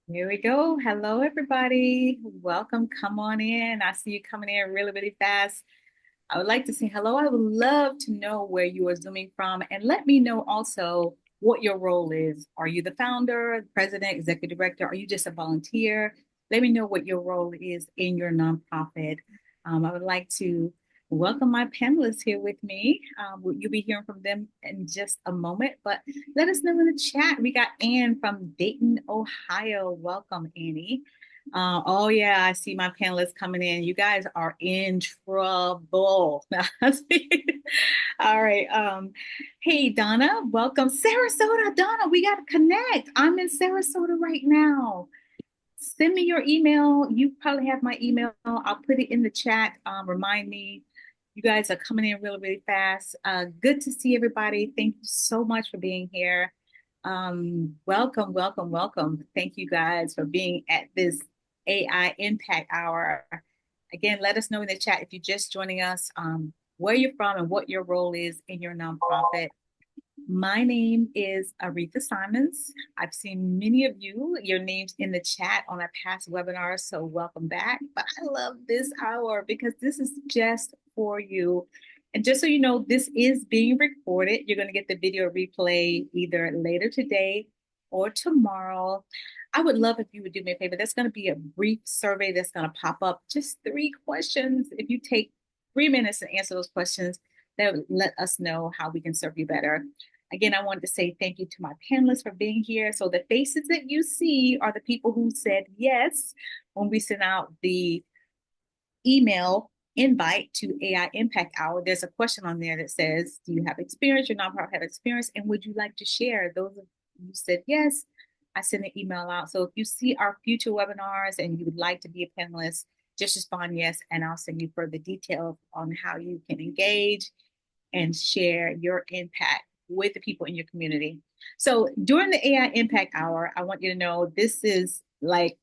Here we go. Hello, everybody. Welcome. Come on in. I see you coming in really, really fast. I would like to say hello. I would love to know where you are zooming from and let me know also what your role is. Are you the founder, president, executive director? Are you just a volunteer? Let me know what your role is in your nonprofit. I would like to welcome my panelists here with me. You'll be hearing from them in just a moment, but let us know in the chat. We got Ann from Dayton, Ohio. Welcome, Annie. Oh yeah, I see my panelists coming in. You guys are in trouble. All right. Hey Donna, welcome. Sarasota, Donna, we gotta connect. I'm in Sarasota right now. Send me your email. You probably have my email. I'll put it in the chat. Remind me. You guys are coming in really, really fast. Good to see everybody. Thank you so much for being here. Welcome, welcome, welcome. Thank you guys for being at this AI Impact Hour. Again, let us know in the chat if you're just joining us, where you're from and what your role is in your nonprofit. My name is Aretha Simons. I've seen many of you, your names in the chat on our past webinars, so welcome back. But I love this hour because this is just for you. And just so you know, this is being recorded. You're going to get the video replay either later today or tomorrow. I would love if you would do me a favor. There's going to be a brief survey that's going to pop up. Just 3 questions. If you take 3 minutes to answer those questions, that would let us know how we can serve you better. Again, I wanted to say thank you to my panelists for being here. So the faces that you see are the people who said yes when we sent out the email invite to AI Impact Hour. There's a question on there that says, do you have experience? Your nonprofit have experience? And would you like to share? Those of you said yes. I sent an email out. So if you see our future webinars and you would like to be a panelist, just respond yes, and I'll send you further details on how you can engage and share your impact with the people in your community. So during the AI Impact Hour, I want you to know this is like,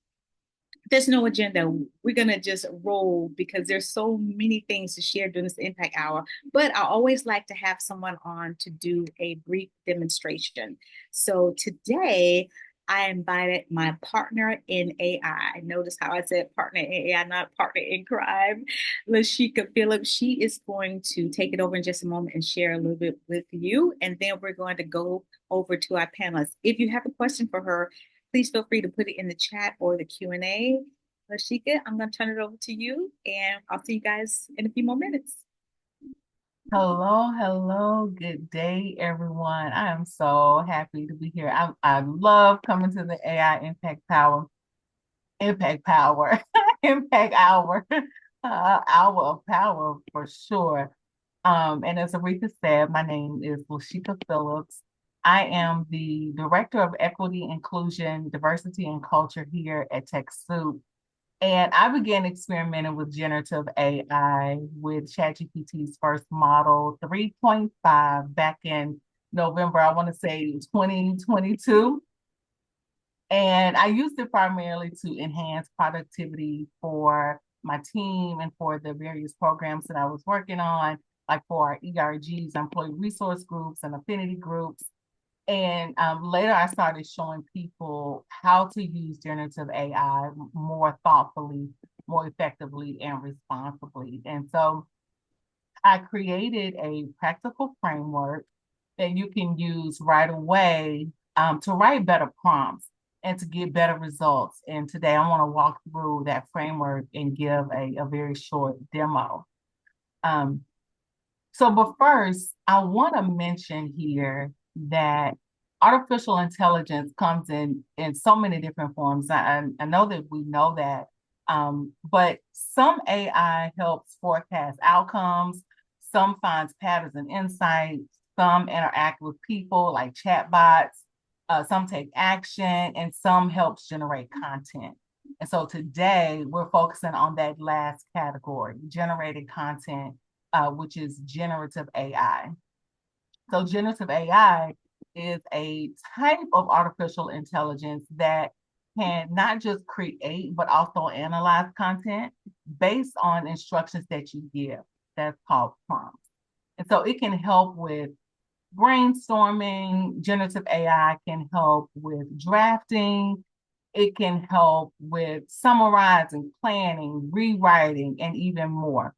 there's no agenda. We're going to just roll because there's so many things to share during this Impact Hour. But I always like to have someone on to do a brief demonstration. So today, I invited my partner in AI. Notice how I said partner in AI, not partner in crime, Lashika Phillips. She is going to take it over in just a moment and share a little bit with you. And then we're going to go over to our panelists. If you have a question for her, please feel free to put it in the chat or the Q&A. Lashika, I'm going to turn it over to you, and I'll see you guys in a few more minutes. Hello. Good day, everyone. I am so happy to be here. I love coming to the AI Impact Power, Impact Hour, Hour of Power for sure. And as Aretha said, my name is Lashika Phillips. I am the Director of Equity, Inclusion, Diversity, and Culture here at TechSoup. And I began experimenting with generative AI with ChatGPT's first model 3.5 back in November, I want to say 2022. And I used it primarily to enhance productivity for my team and for the various programs that I was working on, like for our ERGs, employee resource groups and affinity groups. And later I started showing people how to use generative AI more thoughtfully, more effectively, and responsibly. And so I created a practical framework that you can use right away to write better prompts and to get better results. And today I want to walk through that framework and give a very short demo. Um, but first, I want to mention here that artificial intelligence comes in so many different forms. I know that we know that, but some AI helps forecast outcomes, some finds patterns and insights, some interact with people like chatbots, some take action, and some helps generate content. And so today we're focusing on that last category, generated content, which is generative AI. So generative AI is a type of artificial intelligence that can not just create, but also analyze content based on instructions that you give. That's called prompts. And so it can help with brainstorming. Generative AI can help with drafting. It can help with summarizing, planning, rewriting, and even more.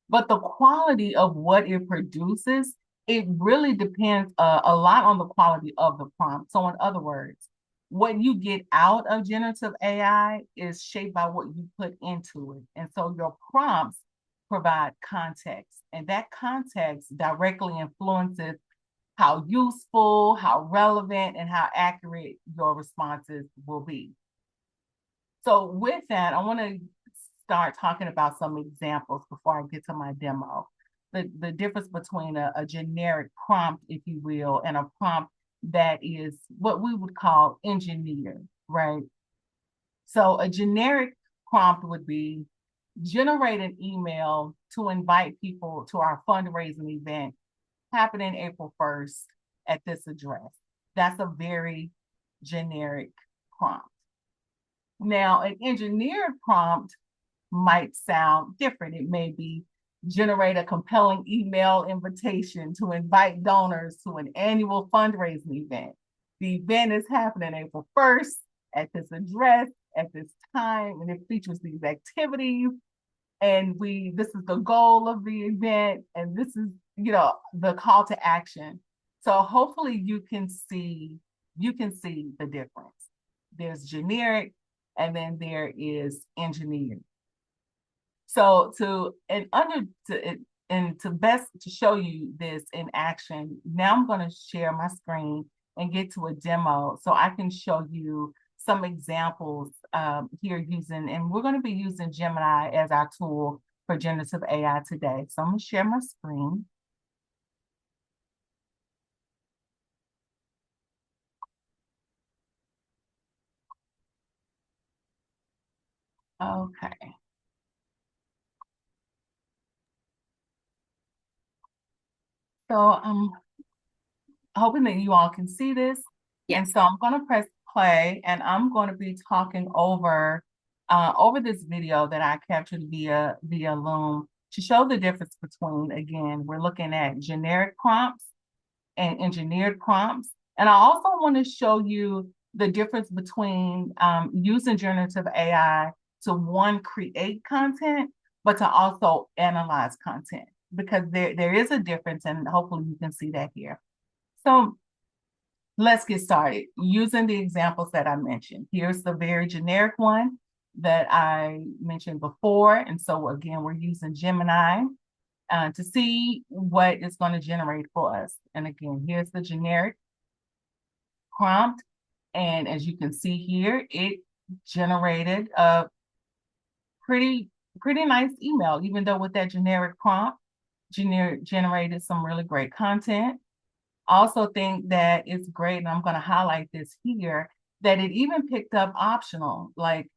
But the quality of what it produces, it really depends a lot on the quality of the prompt. So, in other words, what you get out of generative AI is shaped by what you put into it. And so your prompts provide context, and that context directly influences how useful, how relevant, and how accurate your responses will be. So with that, I want to start talking about some examples before I get to my demo. The difference between a generic prompt, if you will, and a prompt that is what we would call engineered, right? So a generic prompt would be generate an email to invite people to our fundraising event happening April 1st at this address. That's a very generic prompt. Now, an engineered prompt might sound different. It may be generate a compelling email invitation to invite donors to an annual fundraising event. The event is happening April 1st at this address, at this time, and it features these activities. And this is the goal of the event, and this is, the call to action. So hopefully you can see the difference. There's generic, and then there is engineered. So to best to show you this in action, now I'm going to share my screen and get to a demo so I can show you some examples here and we're going to be using Gemini as our tool for generative AI today. So I'm going to share my screen. Okay. So I'm hoping that you all can see this. And Yes. so I'm going to press play and I'm going to be talking over this video that I captured via Loom to show the difference between, again, we're looking at generic prompts and engineered prompts. And I also want to show you the difference between using generative AI to one, create content, but to also analyze content, because there is a difference, and hopefully you can see that here. So let's get started using the examples that I mentioned. Here's the very generic one that I mentioned before. And so again, we're using Gemini to see what it's going to generate for us. And again, here's the generic prompt. And as you can see here, it generated a pretty nice email, even though with that generic prompt, generated some really great content. Also think that it's great, and I'm going to highlight this here, that it even picked up optional, like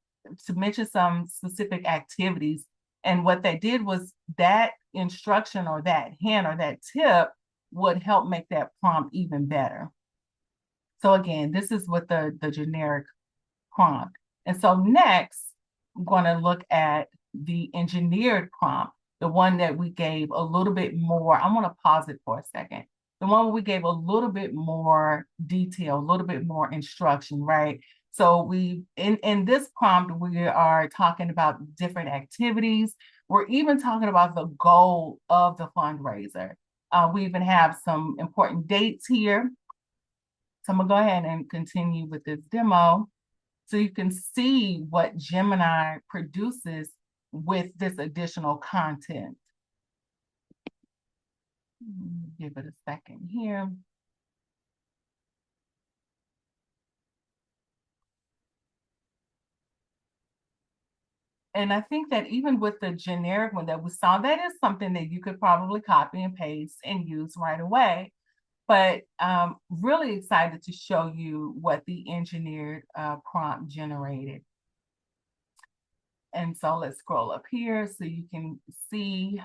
to mention some specific activities. And what they did was that instruction or that hint or that tip would help make that prompt even better. So again, this is with the generic prompt. And so next, I'm going to look at the engineered prompt, the one that we gave a little bit more. I want to pause it for a second. The one where we gave a little bit more detail, a little bit more instruction, right? So we in this prompt, we are talking about different activities. We're even talking about the goal of the fundraiser. We even have some important dates here. So I'm gonna go ahead and continue with this demo so you can see what Gemini produces with this additional content. Give it a second here. And I think that even with the generic one that we saw, that is something that you could probably copy and paste and use right away. But really excited to show you what the engineered prompt generated. And so let's scroll up here so you can see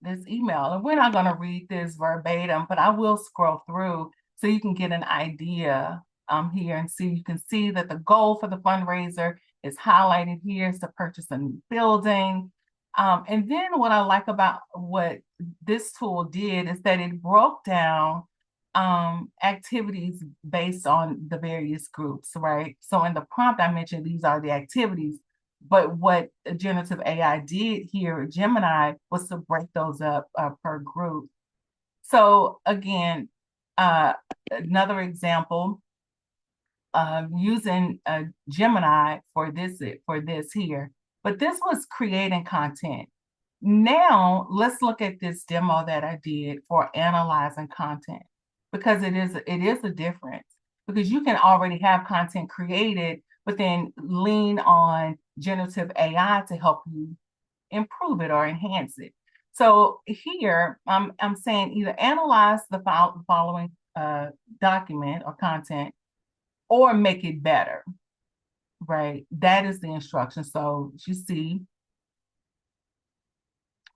this email. And we're not going to read this verbatim, but I will scroll through so you can get an idea here and see. You can see that the goal for the fundraiser is highlighted here, is to purchase a new building. And then what I like about what this tool did is that it broke down activities based on the various groups, right? So in the prompt, I mentioned these are the activities, but what generative AI did here, Gemini, was to break those up per group. So again, another example, using Gemini for this here, but this was creating content. Now let's look at this demo that I did for analyzing content, because it is a difference, because you can already have content created, but then lean on generative AI to help you improve it or enhance it. So here I'm saying either analyze the following document or content, or make it better, right? That is the instruction. So you see,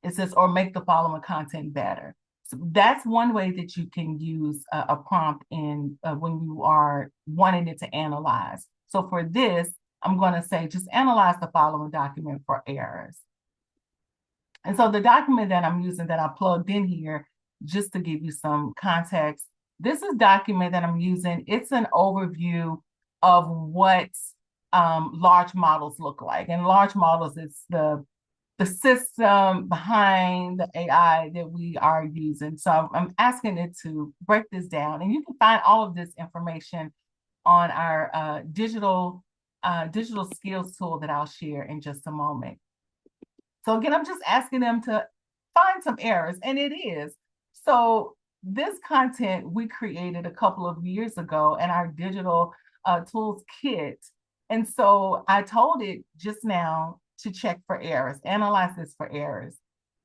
it says, or make the following content better. So that's one way that you can use a prompt in when you are wanting it to analyze. So for this, I'm going to say, just analyze the following document for errors. And so the document that I'm using, that I plugged in here, just to give you some context, this is document that I'm using. It's an overview of what large models look like. And large models is the system behind the AI that we are using. So I'm asking it to break this down. And you can find all of this information on our digital skills tool that I'll share in just a moment. So again, I'm just asking them to find some errors, and it is. So this content we created a couple of years ago in our digital tools kit. And so I told it just now to check for errors, analyze this for errors.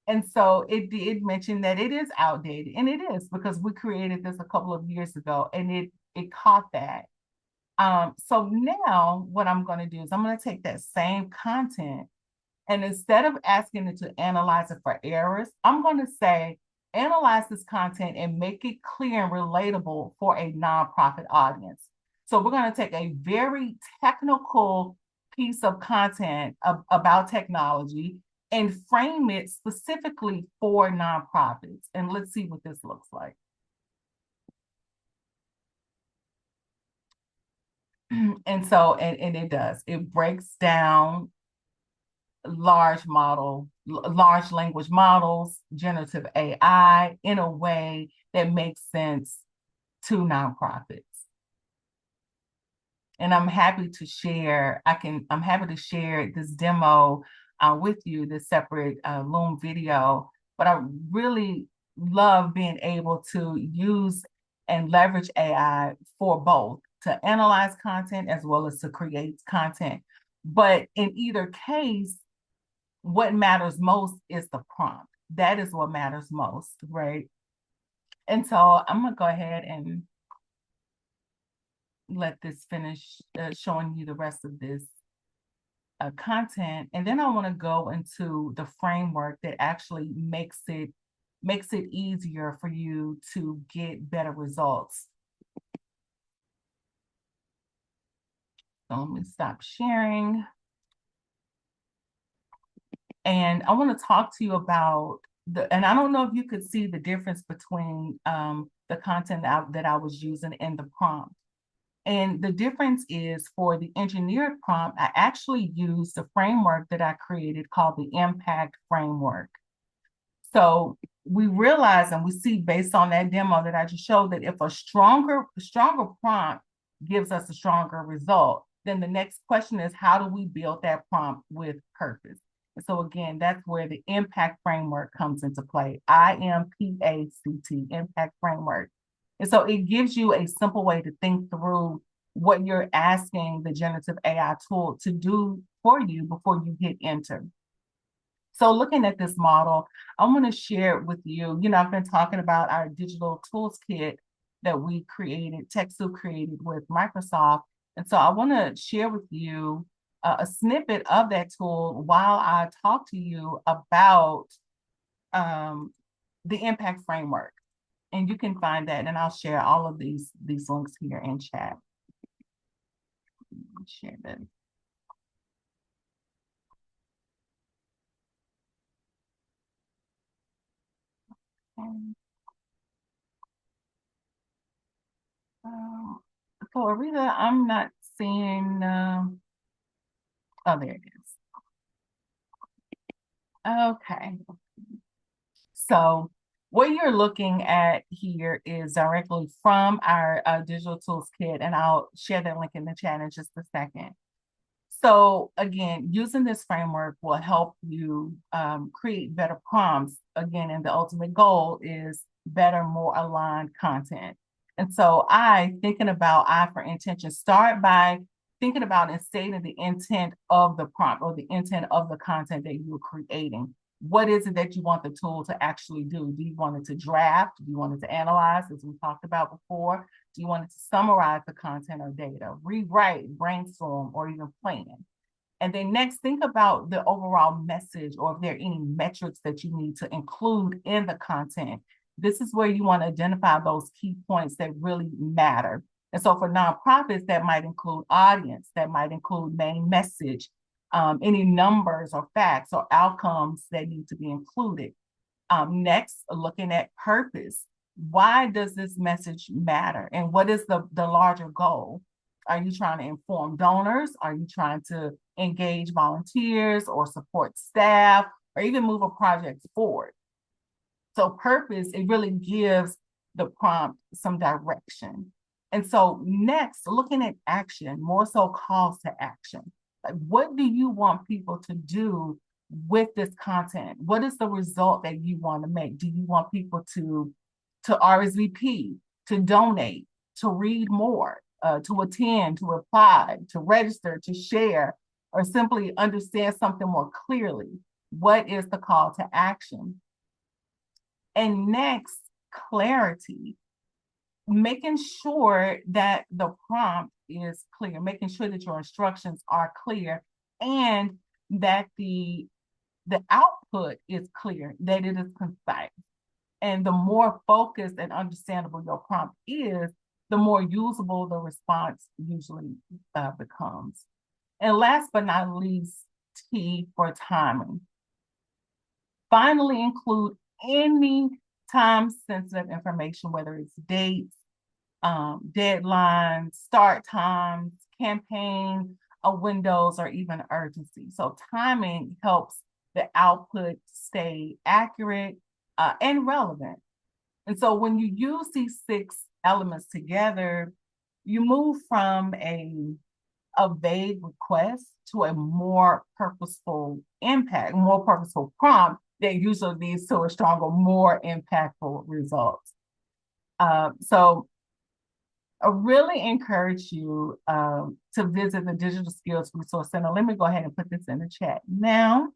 And so it did mention that it is outdated, and it is, because we created this a couple of years ago, and it caught that. So now what I'm going to do is I'm going to take that same content, and instead of asking it to analyze it for errors, I'm going to say, analyze this content and make it clear and relatable for a nonprofit audience. So we're going to take a very technical piece of content about technology and frame it specifically for nonprofits. And let's see what this looks like. And so, and it does. It breaks down large language models, generative AI in a way that makes sense to nonprofits. And I'm happy to share, I'm happy to share this demo with you, this separate Loom video, but I really love being able to use and leverage AI for both, to analyze content as well as to create content. But in either case, what matters most is the prompt. That is what matters most, right? And so I'm gonna go ahead and let this finish showing you the rest of this content. And then I wanna go into the framework that actually makes it easier for you to get better results. So let me stop sharing. And I want to talk to you about and I don't know if you could see the difference between the content that I was using in the prompt. And the difference is, for the engineered prompt, I actually used the framework that I created called the Impact Framework. So we realize, and we see based on that demo that I just showed, that if a stronger prompt gives us a stronger result, then the next question is, how do we build that prompt with purpose? And so again, that's where the impact framework comes into play. IMPACT, impact framework. And so it gives you a simple way to think through what you're asking the generative AI tool to do for you before you hit enter. So looking at this model, I'm going to share with you, I've been talking about our digital tools kit that we created, TechSoup created with Microsoft. And so I want to share with you a snippet of that tool while I talk to you about the impact framework. And you can find that, and I'll share all of these links here in chat. Share that. Okay. Um, so Aretha, I'm not seeing, oh, there it is. Okay. So what you're looking at here is directly from our digital tools kit, and I'll share that link in the chat in just a second. So again, using this framework will help you create better prompts. Again, and the ultimate goal is better, more aligned content. And so I for intention, start by thinking about and stating the intent of the prompt or the intent of the content that you're creating. What is it that you want the tool to actually do? Do you want it to draft? Do you want it to analyze, as we talked about before? Do you want it to summarize the content or data, rewrite, brainstorm, or even plan? And then next, think about the overall message or if there are any metrics that you need to include in the content. This is where you want to identify those key points that really matter. And so for nonprofits, that might include audience, that might include main message, any numbers or facts or outcomes that need to be included. Next, looking at purpose. Why does this message matter? And what is the larger goal? Are you trying to inform donors? Are you trying to engage volunteers or support staff or even move a project forward? So purpose, it really gives the prompt some direction. And so next, looking at action, more so calls to action. Like, what do you want people to do with this content? What is the result that you want to make? Do you want people to RSVP, to donate, to read more, to attend, to reply, to register, to share, or simply understand something more clearly? What is the call to action? And next, clarity, making sure that the prompt is clear, making sure that your instructions are clear and that the output is clear, that it is concise. And the more focused and understandable your prompt is, the more usable the response usually becomes. And last but not least, T for timing. Finally, include any time-sensitive information, whether it's dates, deadlines, start times, campaign windows, or even urgency. So timing helps the output stay accurate and relevant. And so when you use these 6 elements together, you move from a vague request to a more purposeful impact, more purposeful prompt that usually leads to a stronger, more impactful result. So I really encourage you to visit the Digital Skills Resource Center. Let me go ahead and put this in the chat now.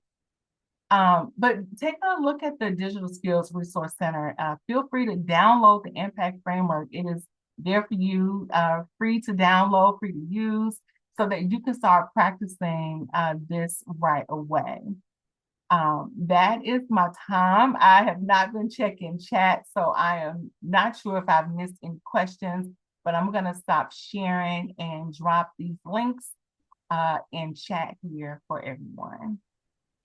But take a look at the Digital Skills Resource Center. Feel free to download the Impact Framework. It is there for you, free to download, free to use, so that you can start practicing this right away. That is my time. I have not been checking chat, so I am not sure if I've missed any questions, but I'm going to stop sharing and drop these links in chat here for everyone.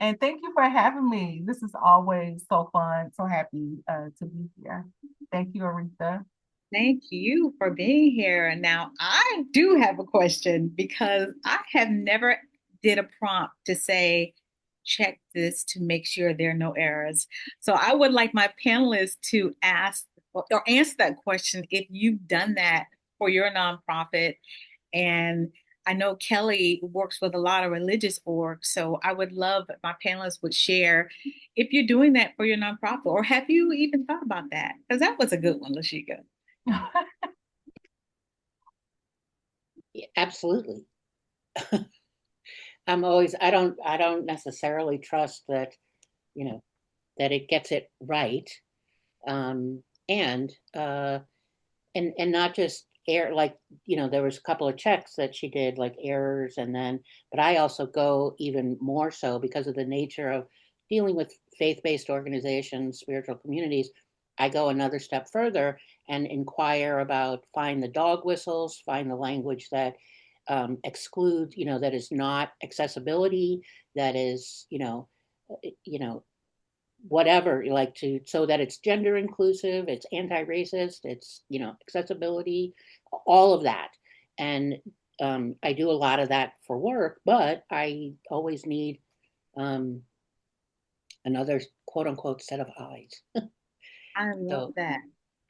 And thank you for having me. This is always so fun. So happy to be here. Thank you, Aretha. Thank you for being here. Now, I do have a question because I have never did a prompt to say, check this to make sure there are no errors. So I would like my panelists to ask or answer that question if you've done that for your nonprofit. And I know Kelly works with a lot of religious orgs, so I would love if my panelists would share if you're doing that for your nonprofit, or have you even thought about that? Because that was a good one, Lashika. Absolutely. I don't necessarily trust that, you know, that it gets it right. Um, and, uh, and not just error, like, there was a couple of checks that she did, like errors, but I also go even more so because of the nature of dealing with faith-based organizations, spiritual communities. I go another step further and inquire about, find the dog whistles, find the language that exclude, that is not accessibility, that is, you know, whatever, so that it's gender inclusive, it's anti-racist, it's, accessibility, all of that. And I do a lot of that for work, but I always need um, another quote unquote set of eyes. I love So, that.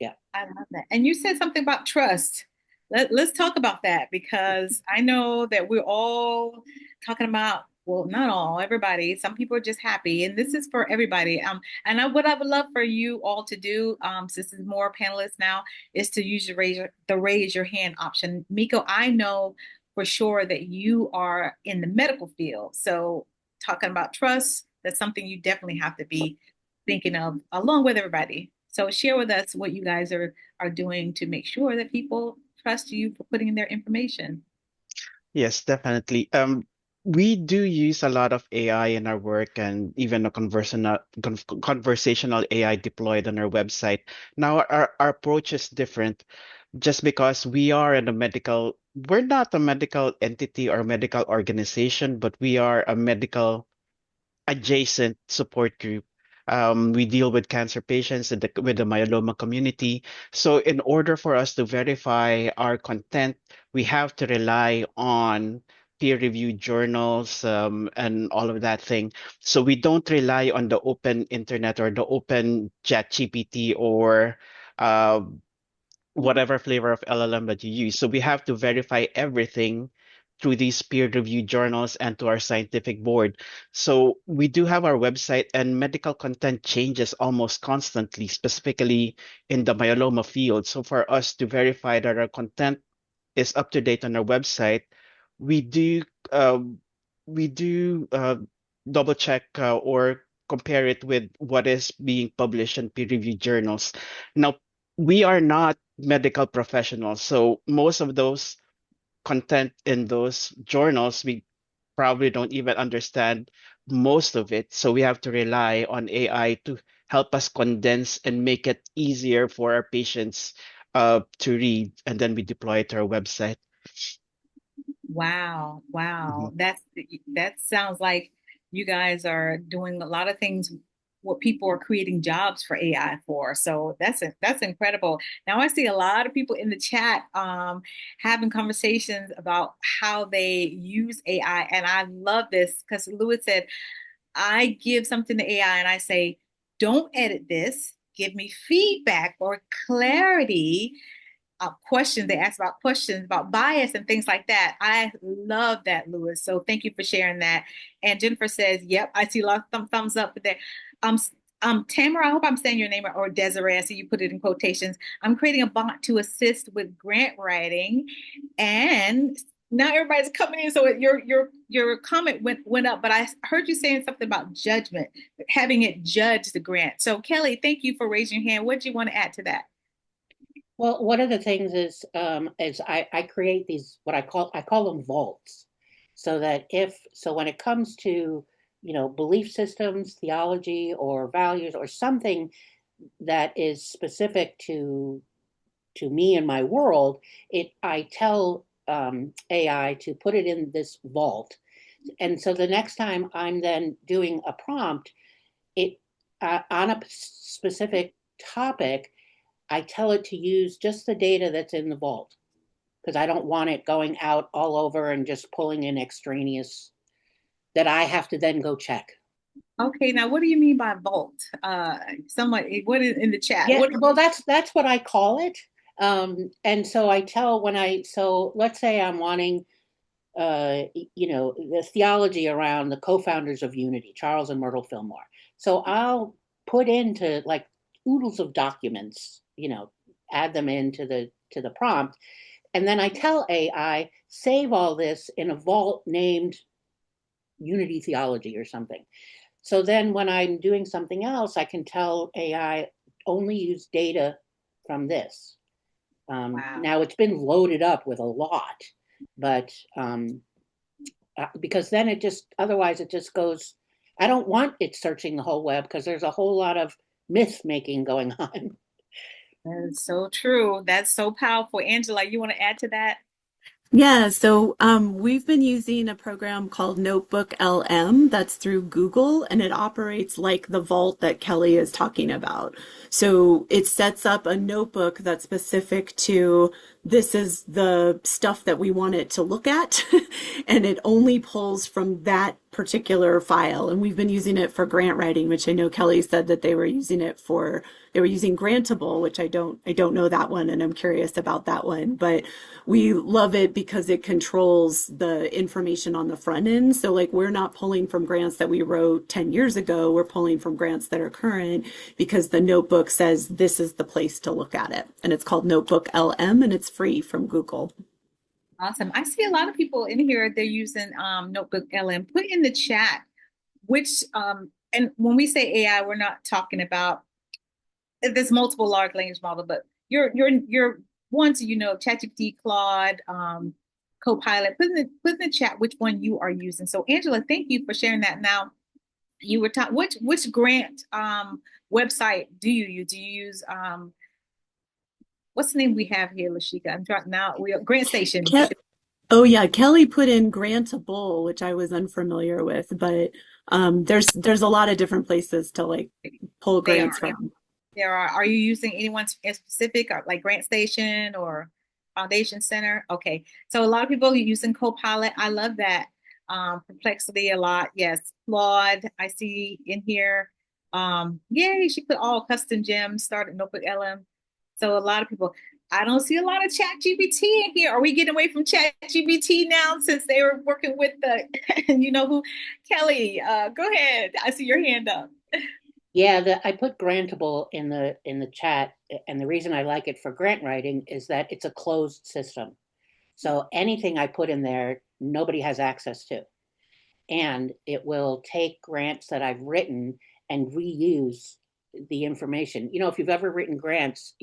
yeah. I love that. And you said something about trust. Let's talk about that because I know that we're all talking about, well, not all, everybody. Some people are just happy, and this is for everybody. What I would love for you all to do, since there's more panelists now, is to use the raise your hand option. Miko, I know for sure that you are in the medical field, so talking about trust, that's something you definitely have to be thinking of along with everybody. So share with us what you guys are doing to make sure that people trust you for putting in their information. Yes, definitely. We do use a lot of AI in our work and even a conversational AI deployed on our website. Now, our approach is different just because we're not a medical entity or medical organization, but we are a medical adjacent support group. We deal with cancer patients with the myeloma community. So, in order for us to verify our content, we have to rely on peer-reviewed journals and all of that thing. So, we don't rely on the open internet or the open chat GPT or uh, whatever flavor of LLM that you use. So we have to verify everything through these peer-reviewed journals and to our scientific board. So we do have our website, and medical content changes almost constantly, specifically in the myeloma field. So for us to verify that our content is up to date on our website, we do uh, we do double check or compare it with what is being published in peer-reviewed journals. Now, we are not medical professionals, so most of those content in those journals we probably don't even understand most of it. So we have to rely on AI to help us condense and make it easier for our patients to read, and then we deploy it to our website. Wow, Mhm. wow. That sounds like you guys are doing a lot of things what people are creating jobs for AI for. So that's incredible. Now I see a lot of people in the chat having conversations about how they use AI. And I love this because Lewis said, I give something to AI and I say, don't edit this, give me feedback or clarity questions. They ask about questions about bias and things like that. I love that, Lewis. So thank you for sharing that. And Jennifer says, "Yep, I see a lot of thumbs up for that." Um, Tamara, I hope I'm saying your name or Desiree. I see you put it in quotations. I'm creating a bot to assist with grant writing, and now everybody's coming in. So your comment went up, but I heard you saying something about judgment, having it judge the grant. So Kelly, thank you for raising your hand. What do you want to add to that? Well, one of the things is I create these what I call them vaults, so that if so when it comes to belief systems, theology, or values, or something that is specific to me and my world, it I tell AI to put it in this vault, and so the next time I'm then doing a prompt, it on a specific topic, I tell it to use just the data that's in the vault because I don't want it going out all over and just pulling in extraneous that I have to then go check. Okay, now what do you mean by vault? Somebody, what is in the chat? Yeah, What? well, that's what I call it. And so I tell when I so let's say I'm wanting the theology around the co-founders of Unity, Charles and Myrtle Fillmore. So I'll put into like oodles of documents, add them into the prompt, and then I tell AI save all this in a vault named Unity Theology or something. So then when I'm doing something else, I can tell AI only use data from this. Wow. Now it's been loaded up with a lot, but because then otherwise it just goes. I don't want it searching the whole web because there's a whole lot of myth making going on. That is so true. That's so powerful. Angela, you want to add to that? Yeah, so we've been using a program called Notebook LM that's through Google, and it operates like the vault that Kelly is talking about. So it sets up a notebook that's specific to this is the stuff that we want it to look at, and it only pulls from that particular file. And we've been using it for grant writing, which I know Kelly said that they were using it for. They were using Grantable, which I don't know that one, and I'm curious about that one, but we love it because it controls the information on the front end. So like we're not pulling from grants that we wrote 10 years ago, we're pulling from grants that are current because the notebook says this is the place to look at it. And it's called Notebook LM and it's free from Google. Awesome. I see a lot of people in here, they're using Notebook LM. Put in the chat which and when we say AI, we're not talking about there's multiple large language model, but your ones ChatGPT, Claude, Copilot. Put in the chat which one you are using. So Angela, thank you for sharing that. Now you were talking which grant website do you use? Do you use what's the name we have here, Lashika? I'm trying now. We are Grant Station. Ke- oh yeah, Kelly put in Grantable, which I was unfamiliar with, but there's a lot of different places to like pull They grants are. from. There are. Are you using anyone in specific, like Grant Station or Foundation Center? Okay. So a lot of people are using Copilot. I love that. Perplexity a lot. Yes. Claude, I see in here. Yay, she put all custom gems, started Notebook LM. So a lot of people, I don't see a lot of Chat GPT in here. Are we getting away from Chat GPT now since they were working with the, you know who, Kelly, go ahead. I see your hand up. Yeah, I put Grantable in the chat, and the reason I like it for grant writing is that it's a closed system. So anything I put in there, nobody has access to. And it will take grants that I've written and reuse the information. You know, if you've ever written grants,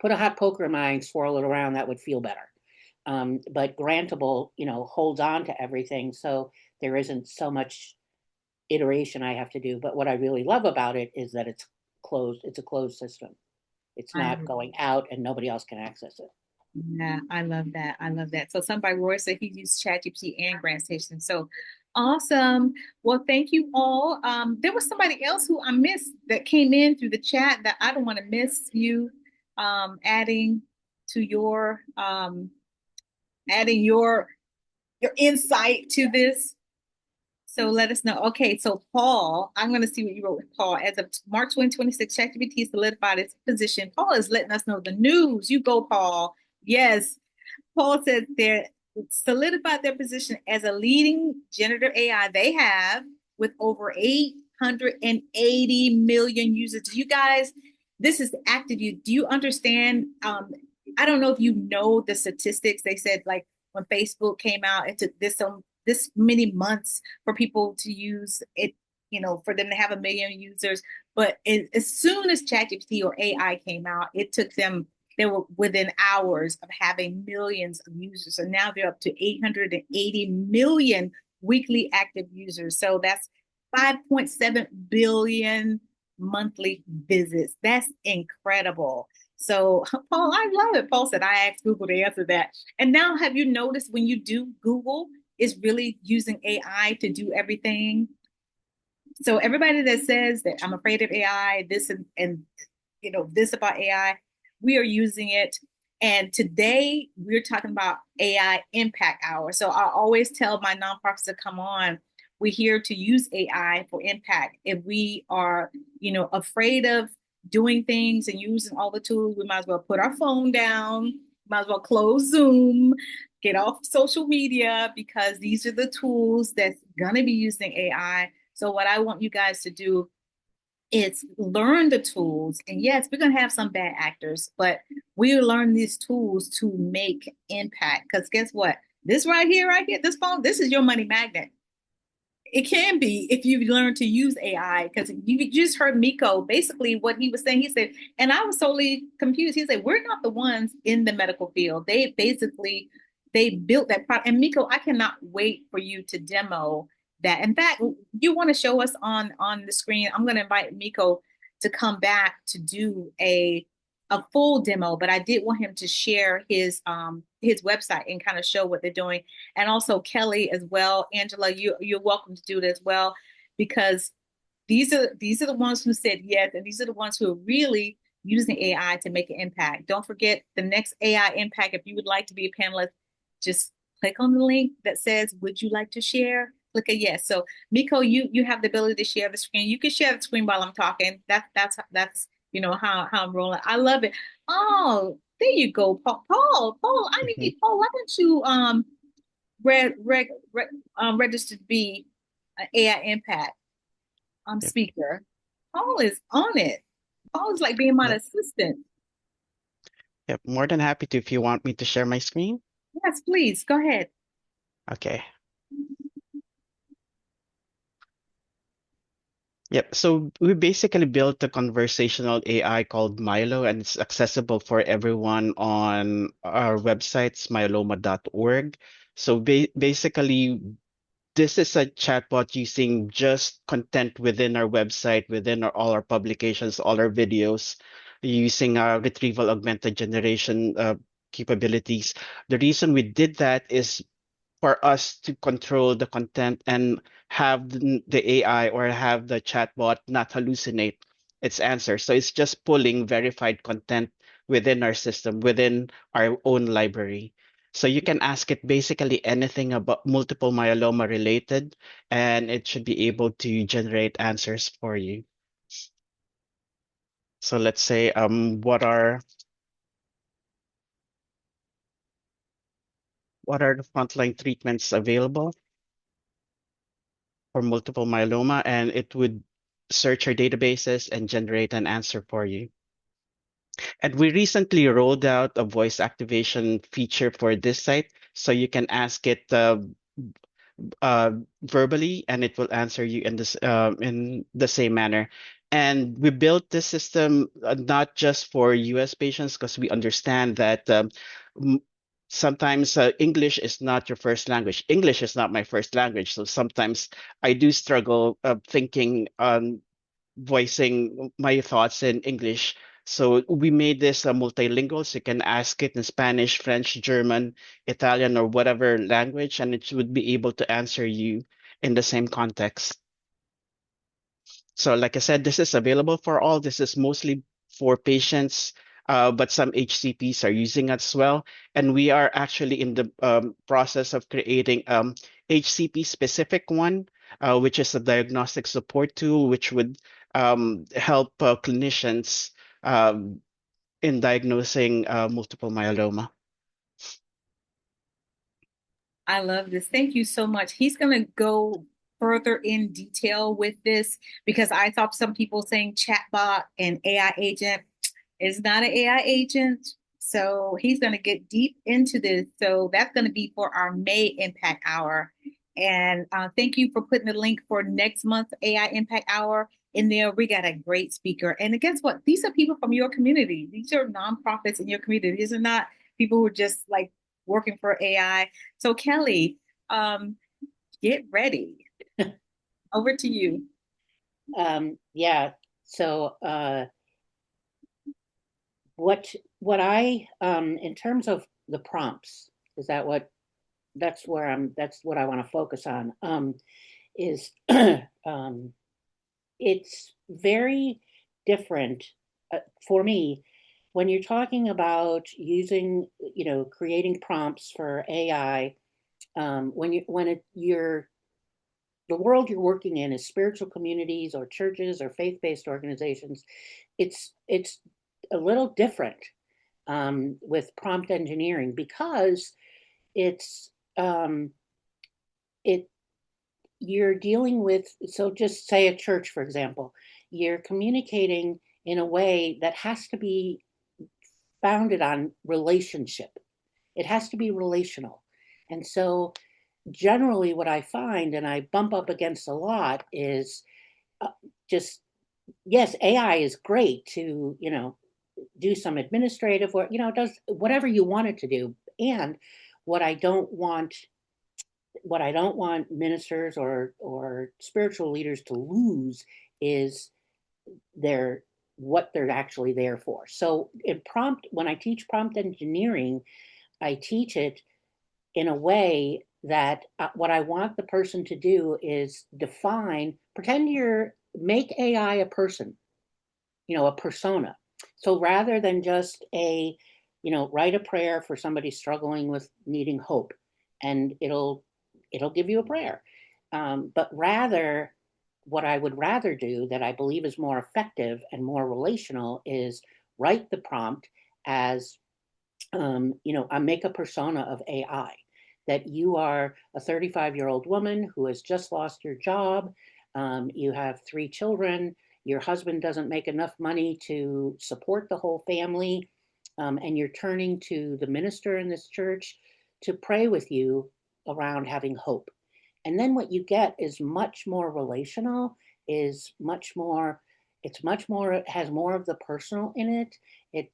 put a hot poker in my and swirl it around, that would feel better. But Grantable, holds on to everything. So there isn't so much iteration I have to do. But what I really love about it is that it's closed. It's a closed system. It's I not going out and nobody else can access it. Yeah, I love that. I love that. So somebody Roy said he used ChatGPT and Grant Station. So awesome. Well, thank you all. There was somebody else who I missed that came in through the chat that I don't want to miss you adding to adding your insight to this. So let us know. Okay, so Paul, I'm going to see what you wrote, Paul. As of March 2026, ChatGPT solidified its position. Paul is letting us know the news. You go, Paul. Yes, Paul said they solidified their position as a leading generative AI they have with over 880 million users. Do you guys, this is active. Do you understand? I don't know if you know the statistics. They said like when Facebook came out, it took this many months for people to use it, for them to have 1 million users. But as soon as ChatGPT or AI came out, it took them they were within hours of having millions of users. So now they're up to 880 million weekly active users. So that's 5.7 billion monthly visits. That's incredible. So, Paul, I love it. Paul said, I asked Google to answer that. And now, have you noticed when you do Google, is really using AI to do everything? So, everybody that says that I'm afraid of AI, this and this about AI, we are using it. And today we're talking about AI Impact Hour. So I always tell my nonprofits to come on. We're here to use AI for impact. If we are, afraid of doing things and using all the tools, we might as well put our phone down, might as well close Zoom, get off social media because these are the tools that's gonna be using AI. So what I want you guys to do is learn the tools. And yes, we're going to have some bad actors, but we learn these tools to make impact. Because guess what? This right here, this phone, this is your money magnet. It can be if you learn to use AI. Because you just heard Miko basically what he was saying. He said, and I was totally confused. He said, we're not the ones in the medical field. They built that product. And Miko, I cannot wait for you to demo that. In fact, you want to show us on the screen. I'm going to invite Miko to come back to do a full demo, but I did want him to share his website and kind of show what they're doing. And also Kelly as well. Angela, you're welcome to do it as well, because these are the ones who said yes, and these are the ones who are really using AI to make an impact. Don't forget the next AI impact. If you would like to be a panelist, just click on the link that says, "Would you like to share?" Click a yes. So Miko, you have the ability to share the screen. You can share the screen while I'm talking. That's how I'm rolling. I love it. Oh, there you go, Paul. Paul. I need Paul. Why don't you reg, reg, reg register to be an AI impact Yep. speaker? Paul is on it. Paul is like being my Yep. assistant. Yep. More than happy to if you want me to share my screen. Yes, please go ahead. Okay. Yep. So we basically built a conversational AI called Milo, and it's accessible for everyone on our website, myeloma.org. So basically, this is a chatbot using just content within our website, within all our publications, all our videos, using our retrieval augmented generation capabilities. The reason we did that is for us to control the content and have the AI or have the chatbot not hallucinate its answers. So it's just pulling verified content within our system, within our own library. So you can ask it basically anything about multiple myeloma related, and it should be able to generate answers for you. So let's say, what are the frontline treatments available for multiple myeloma, and it would search your databases and generate an answer for you. And we recently rolled out a voice activation feature for this site, so you can ask it uh, verbally, and it will answer you in the same manner. And we built this system not just for U.S. patients, because we understand that m- sometimes English is not your first language. English is not my first language, so sometimes I do struggle thinking voicing my thoughts in English. So we made this multilingual, so you can ask it in Spanish, French, German, Italian, or whatever language, and it would be able to answer you in the same context. So like I said, this is available for all. This is mostly for patients, but some HCPs are using it as well. And we are actually in the process of creating HCP specific one, which is a diagnostic support tool, which would help clinicians um, in diagnosing multiple myeloma. I love this. Thank you so much. He's going to go further in detail with this, because I saw some people saying chatbot and AI agent. Is not an AI agent. So he's going to get deep into this. So that's going to be for our May Impact Hour. And thank you for putting the link for next month's AI Impact Hour in there. We got a great speaker. And guess what? These are people from your community. These are nonprofits in your community. These are not people who are just like working for AI. So Kelly, um, get ready. Over to you. Yeah. So what I in terms of the prompts, is that what that's what I want to focus on. Is it's very different for me when you're talking about using, creating prompts for AI. You're the world you're working in is spiritual communities or churches or faith-based organizations. It's a little different with prompt engineering, because it's it you're dealing with, so just say a church, for example, you're communicating in a way that has to be founded on relationship. It has to be relational. And so generally what I find, and I bump up against a lot, is uh, just, yes, AI is great to, do some administrative work, it does whatever you want it to do. And what I don't want what I don't want ministers or spiritual leaders to lose is their what they're actually there for. So when I teach prompt engineering, I teach it in a way that what I want the person to do is make AI a person, a persona. So rather than just write a prayer for somebody struggling with needing hope, and it'll give you a prayer. But rather, what I would rather do that I believe is more effective and more relational is write the prompt as, I make a persona of AI, that you are a 35-year-old woman who has just lost your job. You have 3 children. Your husband doesn't make enough money to support the whole family. And you're turning to the minister in this church to pray with you around having hope. And then what you get is much more relational, is much more, it has more of the personal in it.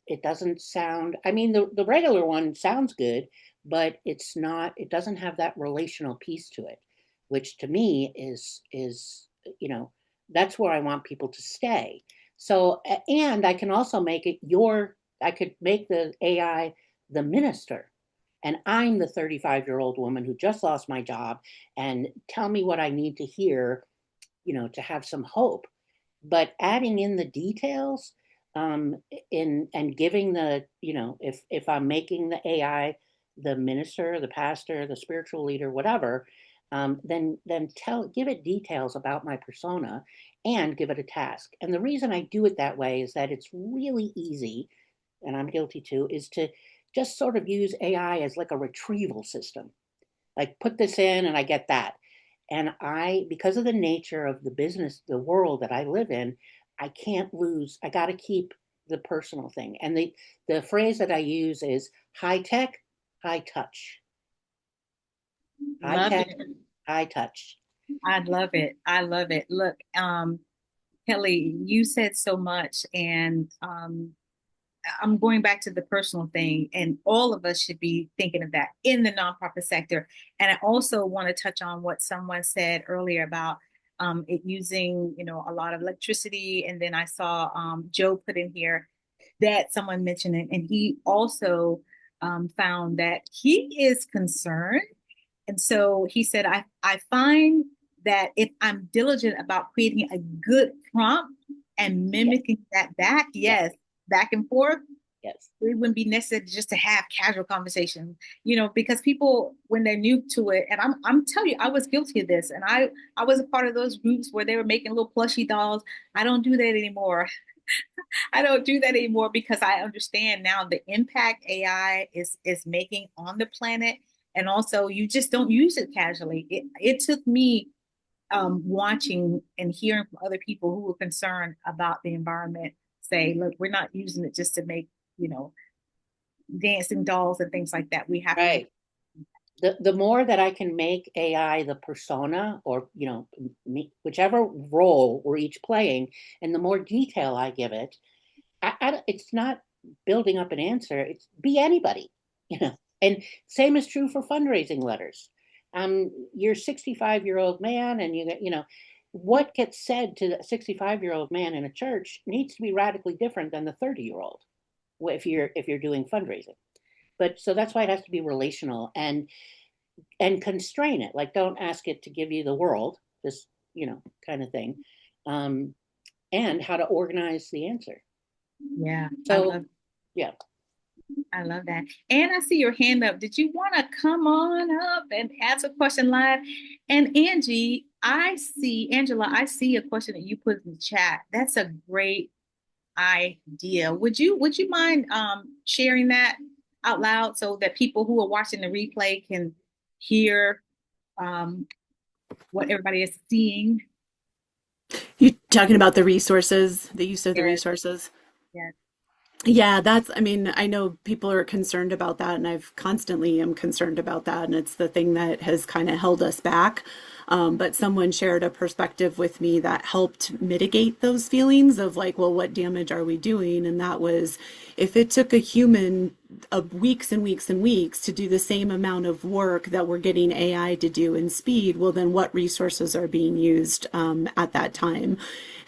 It doesn't sound, I mean, the regular one sounds good, but it doesn't have that relational piece to it, which to me is, that's where I want people to stay. So, and I can also I could make the AI the minister. And I'm the 35-year-old woman who just lost my job, and tell me what I need to hear, to have some hope. But adding in the details, in and giving if I'm making the AI the minister, the pastor, the spiritual leader, whatever, then give it details about my persona and give it a task. And the reason I do it that way is that it's really easy, and I'm guilty too, is to just sort of use AI as like a retrieval system. Like, put this in and I get that. And because of the nature of the business, the world that I live in, I got to keep the personal thing. And the phrase that I use is high tech, high touch. High Love tech, it. high touch. I love it. I love it. Look, Kelly, you said so much, and I'm going back to the personal thing, and all of us should be thinking of that in the nonprofit sector. And I also want to touch on what someone said earlier about it using, a lot of electricity. And then I saw Joe put in here that someone mentioned it, and he also found that he is concerned. And so he said, I find that if I'm diligent about creating a good prompt and Yes. mimicking that back, Yes. yes, back and forth, Yes. it wouldn't be necessary just to have casual conversation, because people, when they're new to it, and I'm telling you, I was guilty of this, and I was a part of those groups where they were making little plushy dolls. I don't do that anymore. I don't do that anymore because I understand now the impact AI is making on the planet, and also you just don't use it casually. It took me watching and hearing from other people who were concerned about the environment say, look, we're not using it just to make, you know, dancing dolls and things like that. We have to Right. The more that I can make AI the persona, or whichever role we're each playing, and the more detail I give it, it's not building up an answer. It's be anybody, And same is true for fundraising letters. You're a 65-year-old man, and what gets said to the 65-year-old man in a church needs to be radically different than the 30-year-old if you're doing fundraising. But so that's why it has to be relational, and constrain it. Like, don't ask it to give you the world, this kind of thing, and how to organize the answer. Yeah, So yeah. I love that. And I see your hand up. Did you want to come on up and ask a question live? And Angela, I see a question that you put in the chat. That's a great idea. Would you mind sharing that out loud so that people who are watching the replay can hear um, what everybody is seeing? You talking about the resources, the use of the Yes, resources? yes. Yeah, I mean, I know people are concerned about that, and I've constantly am concerned about that, and it's the thing that has kind of held us back. But someone shared a perspective with me that helped mitigate those feelings of like, well, what damage are we doing? And that was if it took a human weeks and weeks and weeks to do the same amount of work that we're getting AI to do in speed, well, then what resources are being used at that time?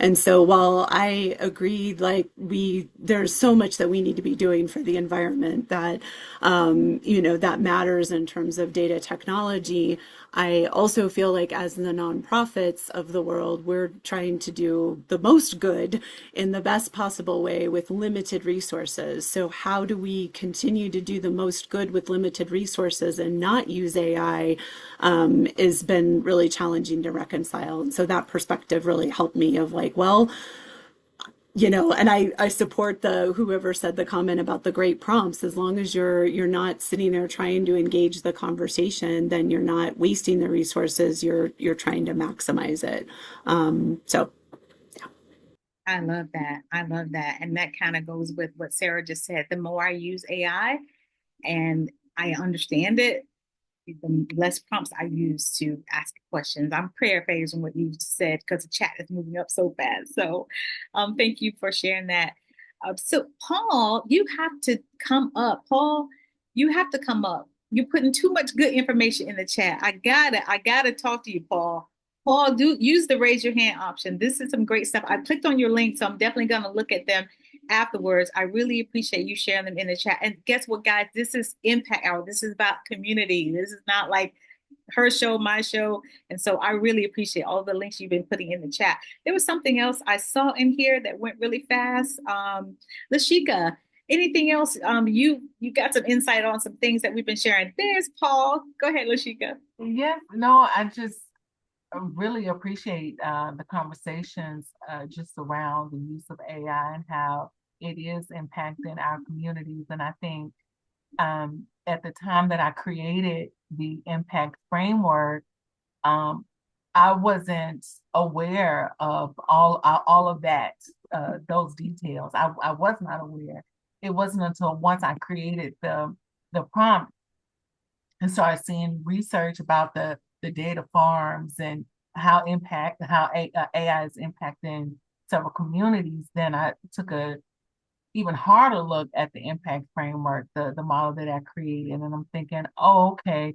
And so while I agree, like there's so much that we need to be doing for the environment that, that matters in terms of data technology. I also feel like as the nonprofits of the world, we're trying to do the most good in the best possible way with limited resources. So how do we continue to do the most good with limited resources and not use AI has been really challenging to reconcile. And so that perspective really helped me of like, well, and I support the whoever said the comment about the great prompts. As long as you're not sitting there trying to engage the conversation, then you're not wasting the resources. You're trying to maximize it. So I love that. I love that. And that kind of goes with what Sarah just said. The more I use AI and I understand it, the less prompts I use to ask questions. I'm paraphrasing what you said because the chat is moving up so fast. So thank you for sharing that. So Paul, you have to come up. Paul, you have to come up. You're putting too much good information in the chat. I gotta talk to you, Paul. Paul, do use the raise your hand option. This is some great stuff. I clicked on your link, so I'm definitely gonna look at them afterwards. I really appreciate you sharing them in the chat. And guess what, guys? This is Impact Hour. This is about community. This is not like her show, my show. And so I really appreciate all the links you've been putting in the chat. There was something else I saw in here that went really fast. Lashika, anything else? You got some insight on some things that we've been sharing. There's Paul. Go ahead, Lashika. Yeah, no, I just really appreciate the conversations just around the use of AI and how it is impacting our communities. And I think at the time that I created the impact framework, um, I wasn't aware of all of that, those details. I was not aware. It wasn't until once I created the prompt and started seeing research about the data farms and AI is impacting several communities, then I took a even harder look at the impact framework, the model that I created, and I'm thinking, oh, okay,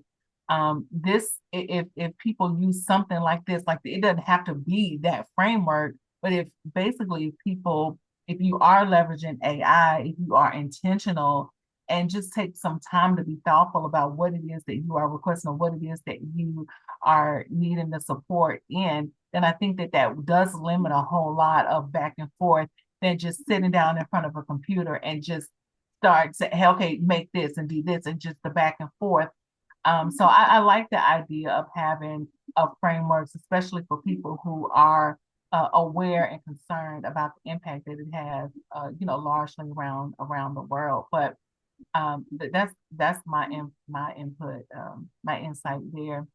this if people use something like this, like it doesn't have to be that framework, but if basically people, if you are leveraging AI, if you are intentional and just take some time to be thoughtful about what it is that you are requesting or what it is that you are needing the support in, then I think that that does limit a whole lot of back and forth than just sitting down in front of a computer and just start saying, hey, okay, make this and do this and just the back and forth. So I like the idea of having frameworks, especially for people who are aware and concerned about the impact that it has, largely around the world. But that's my input, my insight there.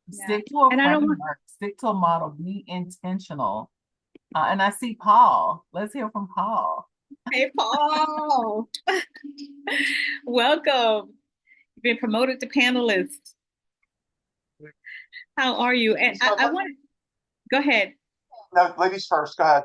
Yeah. Stick to a And I don't want framework, stick to a model, be intentional. And I see Paul. Let's hear from Paul. Hey, Paul. Welcome. You've been promoted to panelist. How are you? And I want to go ahead. No, ladies first. Go ahead.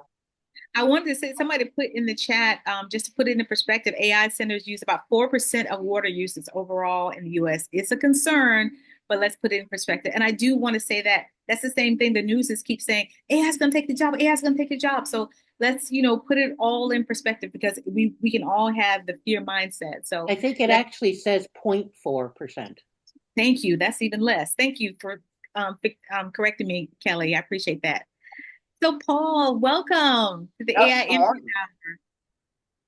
I wanted to say somebody put in the chat, just to put it in perspective, AI centers use about 4% of water usage overall in the US. It's a concern, but let's put it in perspective. And I do want to say that that's the same thing the news is keep saying, AI is going to take the job, AI is going to take the job. So let's, put it all in perspective because we can all have the fear mindset. So I think it actually says 0.4%. thank you. That's even less. Thank you for correcting me, Kelly. I appreciate that. So, Paul, welcome to the Yes, AI good Impact morning.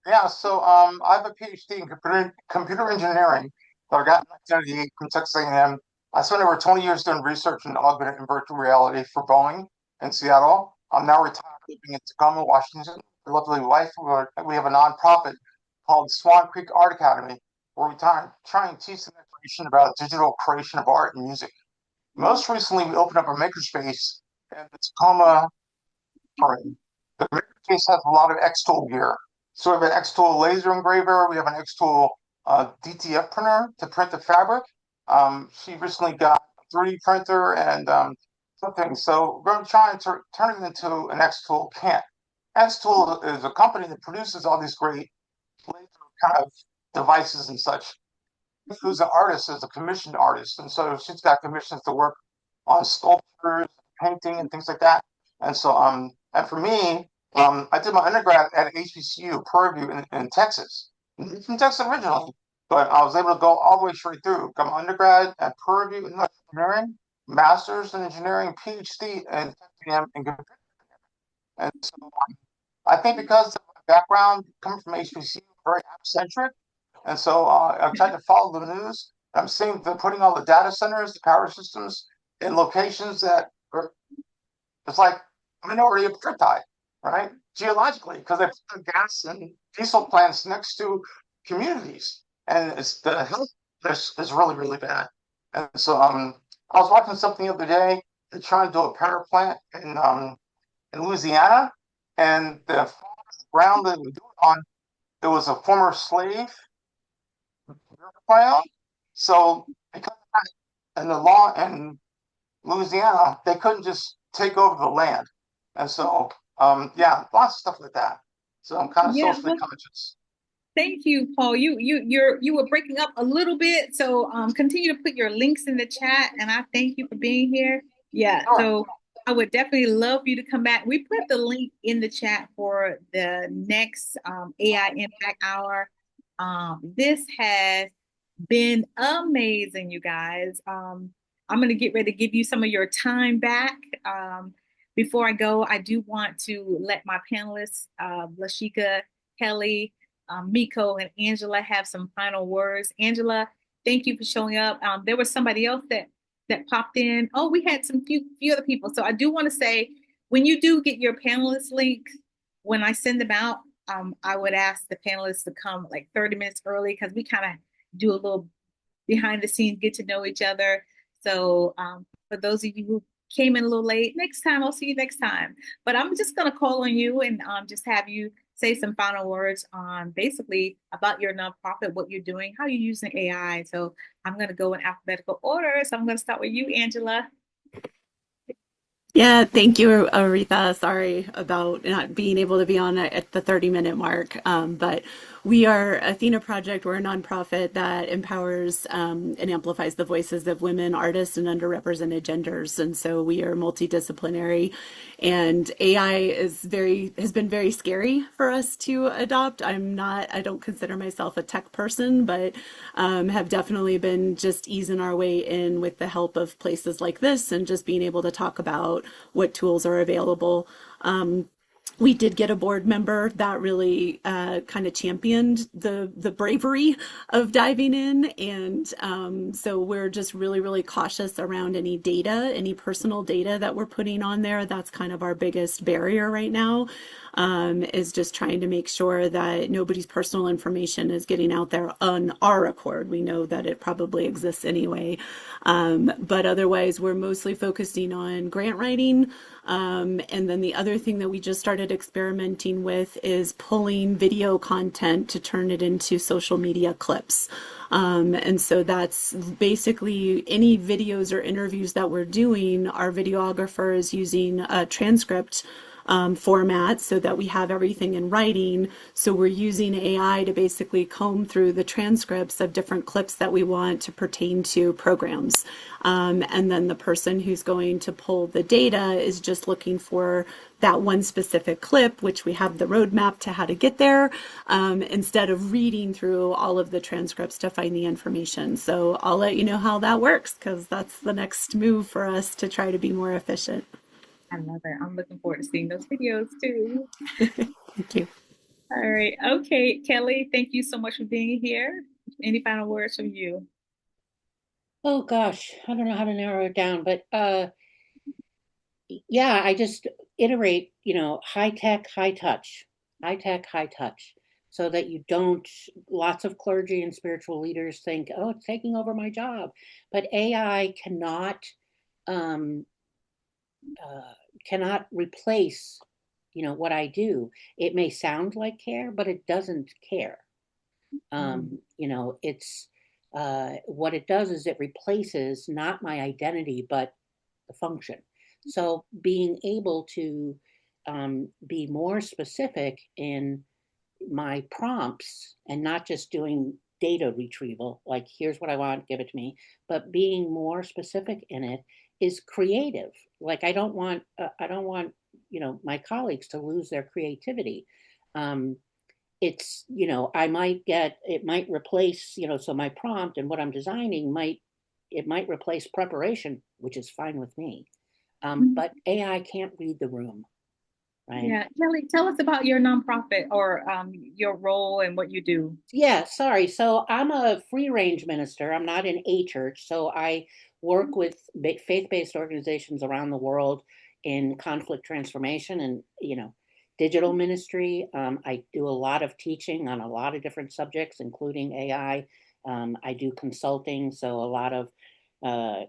Hour. Yeah, so I have a PhD in computer engineering that I got in 1998 from Texas A&M. I spent over 20 years doing research in augmented and virtual reality for Boeing in Seattle. I'm now retired, living in Tacoma, Washington. A lovely wife. We have a nonprofit called Swan Creek Art Academy, where we try and teach the next generation about digital creation of art and music. Most recently, we opened up a makerspace in the Tacoma area. The makerspace has a lot of X-Tool gear. So we have an X-Tool laser engraver. We have an X-Tool DTF printer to print the fabric. She recently got a 3D printer and something. So we're going to try and turn it into an X tool. Can't. X tool is a company that produces all these great laser kind of devices and such. Who's an artist is a commissioned artist, and so she's got commissions to work on sculptures, painting, and things like that. And so, and for me, I did my undergrad at HBCU, Purdue in Texas. I'm from Texas originally, but I was able to go all the way straight through. Got my undergrad at Purdue in engineering, master's in engineering, PhD in computer. And so I think because of my background coming from HBCU, very app-centric, and so I've tried to follow the news. I'm seeing they're putting all the data centers, the power systems in locations that are, it's like minority apartheid, right? Geologically, because they put the gas and diesel plants next to communities, and it's the health is really, really bad. And so I was watching something the other day. They're trying to do a power plant in Louisiana, and the ground that we do it on, it was a former slave ground. So because of that, and the law in Louisiana, they couldn't just take over the land. And so, yeah, lots of stuff like that. So I'm kind of Yeah, socially well, conscious. thank you, Paul. You were breaking up a little bit, so continue to put your links in the chat, and I thank you for being here. Yeah, Sure. so I would definitely love for you to come back. We put the link in the chat for the next AI Impact Hour. This has been amazing, you guys. I'm going to get ready to give you some of your time back. Before I go, I do want to let my panelists, Lashika, Kelly, Miko, and Angela have some final words. Angela, thank you for showing up. There was somebody else that popped in. Oh, we had some few other people. So I do want to say, when you do get your panelist link, when I send them out, I would ask the panelists to come like 30 minutes early because we kind of do a little behind the scenes, get to know each other. So for those of you who came in a little late, next time I'll see you next time. But I'm just gonna call on you and just have you say some final words on basically about your nonprofit, what you're doing, how you're using AI. So I'm gonna go in alphabetical order. So I'm gonna start with you, Angela. Yeah, thank you, Aretha. Sorry about not being able to be on at the 30-minute mark. But we are Athena Project. We're a nonprofit that empowers and amplifies the voices of women, artists, and underrepresented genders. And so we are multidisciplinary. And AI has been very scary for us to adopt. I don't consider myself a tech person, but have definitely been just easing our way in with the help of places like this and just being able to talk about what tools are available. We did get a board member that really kind of championed the bravery of diving in, and so we're just really cautious around any data, any personal data that we're putting on there. That's kind of our biggest barrier right now. Is just trying to make sure that nobody's personal information is getting out there on our accord. We know that it probably exists anyway. But otherwise, we're mostly focusing on grant writing. And then the other thing that we just started experimenting with is pulling video content to turn it into social media clips. And so that's basically any videos or interviews that we're doing, our videographer is using a transcript format so that we have everything in writing. So we're using AI to basically comb through the transcripts of different clips that we want to pertain to programs. And then the person who's going to pull the data is just looking for that one specific clip, which we have the roadmap to how to get there, instead of reading through all of the transcripts to find the information. So I'll let you know how that works because that's the next move for us to try to be more efficient. I love it. I'm looking forward to seeing those videos too. Thank you. All right. Okay, Kelly, thank you so much for being here. Any final words from you? Oh gosh, I don't know how to narrow it down, but yeah, I just iterate, high tech, high touch, high tech, high touch, so that you don't, lots of clergy and spiritual leaders think, oh, it's taking over my job. But AI um, cannot replace, what I do. It may sound like care, but it doesn't care. It's what it does is it replaces not my identity, but the function. So being able to be more specific in my prompts and not just doing data retrieval, like here's what I want, give it to me, but being more specific in it is creative. Like I don't want, you know, my colleagues to lose their creativity. Um, it's, you know, I might get, it might replace, you know, so my prompt and what I'm designing might, it might replace preparation, which is fine with me. Mhm. But AI can't read the room, right? Yeah, Kelly, tell us about your nonprofit or your role and what you do. Yeah, sorry. So I'm a free range minister. I'm not in a church. So I work with faith based organizations around the world in conflict transformation and, you know, digital ministry. I do a lot of teaching on a lot of different subjects, including AI. I do consulting. So a lot of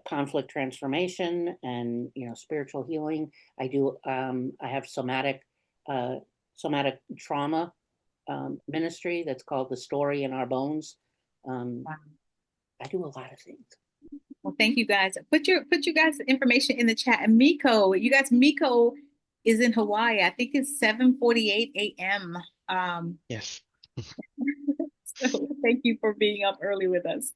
conflict transformation and, you know, spiritual healing. I have uh, somatic trauma ministry that's called The Story in Our Bones. Um, Wow. I do a lot of things. Well, thank you guys. Put you guys information in the chat. And Miko, you guys, Miko is in Hawaii. I think it's 7:48 a.m. Yes. So thank you for being up early with us.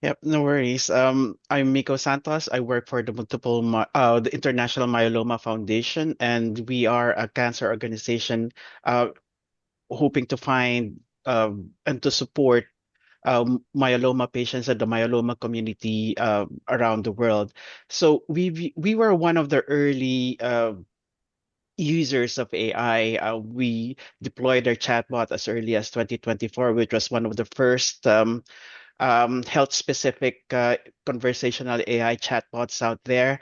Yep, no worries. I'm Miko Santos. I work for the International Myeloma Foundation, and we are a cancer organization uh, hoping to find and to support myeloma patients and the myeloma community around the world. So we were one of the early users of AI. We deployed our chatbot as early as 2024, which was one of the first health specific conversational AI chatbots out there.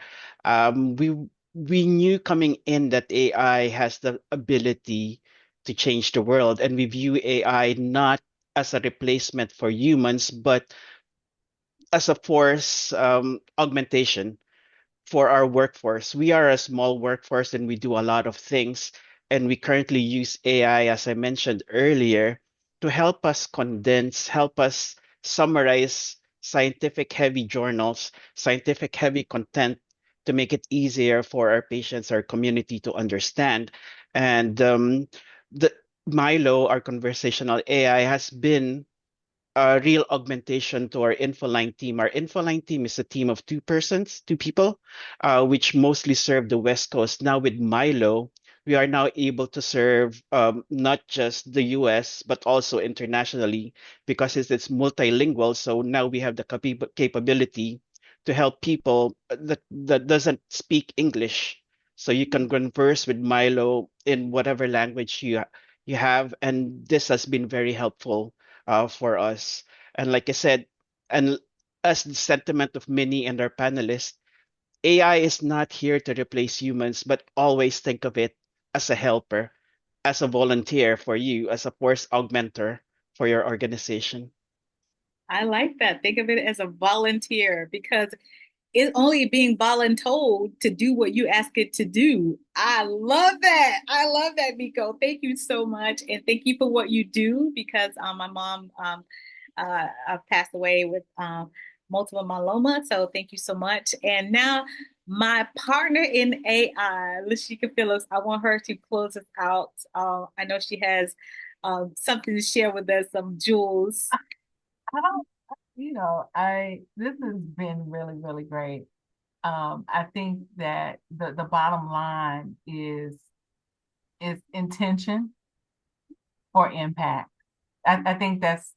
We knew coming in that AI has the ability to change the world, and we view AI not as a replacement for humans, but as a force augmentation for our workforce. We are a small workforce and we do a lot of things. And we currently use AI, as I mentioned earlier, to help us condense, help us summarize scientific heavy journals, scientific heavy content to make it easier for our patients, our community to understand. And the Milo, our conversational AI, has been a real augmentation to our InfoLine team. Our InfoLine team is a team of two people, which mostly serve the West Coast. Now with Milo, we are now able to serve not just the US, but also internationally because it's multilingual. So now we have the capability to help people that doesn't speak English. So you can converse with Milo in whatever language you have. And this has been very helpful for us. And like I said, and as the sentiment of many and our panelists, AI is not here to replace humans, but always think of it as a helper, as a volunteer for you, as a force augmenter for your organization. I like that. Think of it as a volunteer because it's only being voluntold to do what you ask it to do. I love that. I love that, Miko. Thank you so much. And thank you for what you do because my mom passed away with multiple myeloma. So thank you so much. And now my partner in AI, Lashika Phillips, I want her to close us out. I know she has something to share with us, some jewels. I don't, this has been really, really great. I think that the bottom line is intention for impact. I think that's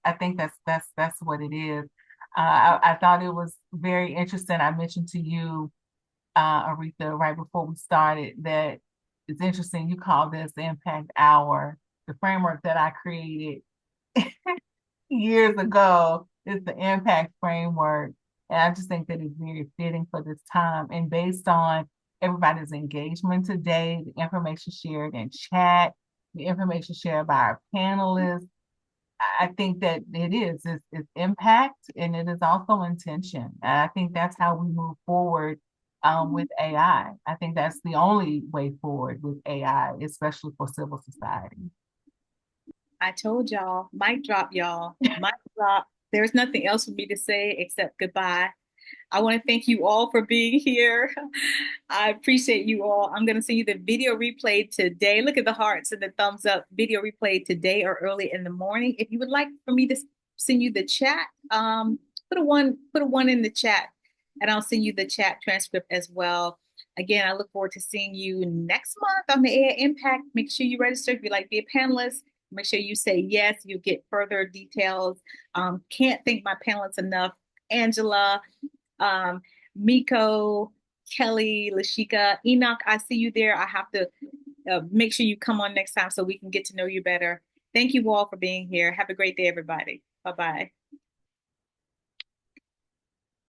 what it is. I thought it was very interesting. I mentioned to you, Aretha, right before we started, that it's interesting. You call this the Impact Hour. The framework that I created years ago is the impact framework. And I just think that it's very fitting for this time. And based on everybody's engagement today, the information shared in chat, the information shared by our panelists, I think that it's impact and it is also intention. And I think that's how we move forward with AI. I think that's the only way forward with AI, especially for civil society. I told y'all, mic drop, y'all. Mic drop. There's nothing else for me to say except goodbye. I want to thank you all for being here. I appreciate you all. I'm going to send you the video replay today. Look at the hearts and the thumbs up. Video replay today or early in the morning. If you would like for me to send you the chat, put a one in the chat, and I'll send you the chat transcript as well. Again, I look forward to seeing you next month on the AI Impact. Make sure you register if you'd like to be a panelist. Make sure you say yes. You'll get further details. Can't thank my panelists enough. Angela, um, Miko, Kelly, Lashika, Enoch, I see you there. I have to make sure you come on next time so we can get to know you better. Thank you all for being here. Have a great day, everybody. Bye-bye.